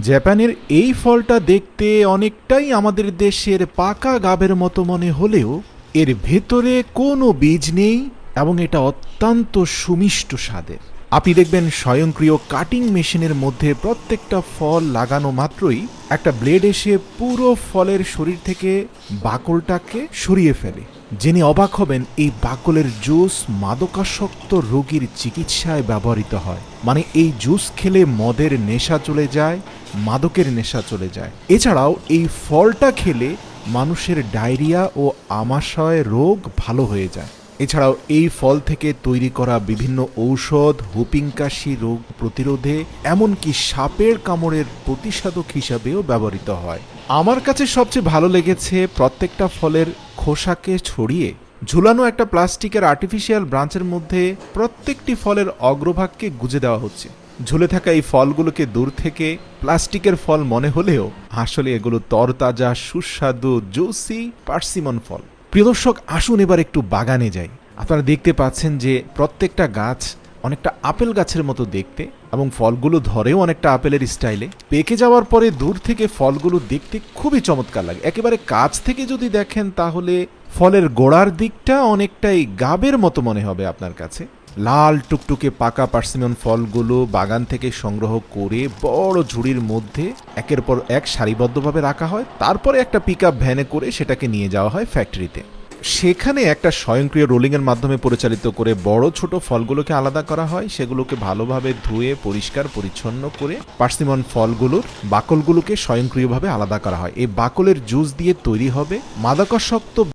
জাপানের এই ফলটা দেখতে অনেকটাই আমাদের দেশের পাকা গাবের মতো মনে হলেও এর ভেতরে কোনো বীজ নেই এবং এটা অত্যন্ত সুমিষ্ট স্বাদের। আপনি দেখবেন স্বয়ংক্রিয় কাটিং মেশিনের মধ্যে প্রত্যেকটা ফল লাগানো মাত্রই একটা ব্লেড এসে পুরো ফলের শরীর থেকে বাকলটাকে সরিয়ে ফেলে। যিনি অবাক হবেন, এই বাকলের জুস মাদকাসক্ত রোগীর চিকিৎসায় ব্যবহৃত হয়। মানে এই জুস খেলে মদের নেশা চলে যায়, মাদকের নেশা চলে যায়। এছাড়াও এই ফলটা খেলে মানুষের ডায়রিয়া ও আমাশয় রোগ ভালো হয়ে যায়। এছাড়াও এই ফল থেকে তৈরি করা বিভিন্ন ঔষধ হুপিং কাশি রোগ প্রতিরোধে, এমনকি সাপের কামড়ের প্রতিষেধক হিসাবেও ব্যবহৃত হয়। আমার কাছে সবচেয়ে ভালো লেগেছে প্রত্যেকটা ফলের খোসাকে ছড়িয়ে ঝুলানো একটা প্লাস্টিকের আর্টিফিশিয়াল ব্রাঞ্চের মধ্যে প্রত্যেকটি ফলের অগ্রভাগকে গুজে দেওয়া হচ্ছে। ঝুলে থাকা এই ফলগুলোকে দূর থেকে প্লাস্টিকের ফল মনে হলেও আসলে এগুলো তরতাজা সুস্বাদু জুসি পার্সিমন ফল। প্রিয় দর্শক, আসুন এবার একটু বাগানে যাই। আপনারা দেখতে পাচ্ছেন যে প্রত্যেকটা গাছ অনেকটা আপেল গাছের মতো দেখতে এবং ফলগুলো ধরেও অনেকটা আপেলের স্টাইলে। পেকে যাওয়ার পরে দূর থেকে ফলগুলো দেখতে খুবই চমৎকার লাগে। একেবারে কাছ থেকে যদি দেখেন তাহলে ফলের গোড়ার দিকটা অনেকটাই গাবের মতো মনে হবে আপনার কাছে। লাল টুকটুকে পাকা পার্সিমন ফলগুলো বাগান থেকে সংগ্রহ করে বড় ঝুড়ির মধ্যে একের পর এক সারিবদ্ধভাবে রাখা হয়। তারপরে একটা পিকআপ ভ্যানে করে সেটাকে নিয়ে যাওয়া হয় ফ্যাক্টরিতে। সেখানে একটা স্বয়ংক্রিয় রোলিংয়ের মাধ্যমে পরিচালিত করে বড় ছোট ফলগুলোকে আলাদা করা হয়। সেগুলোকে ভালোভাবে ধুয়ে পরিষ্কার পরিচ্ছন্ন করে পার্সিমন ফলগুলোর বাকলগুলোকে স্বয়ংক্রিয়ভাবে আলাদা করা হয়। এই বাকলের জুস দিয়ে তৈরি হবে মাদকাসক্ত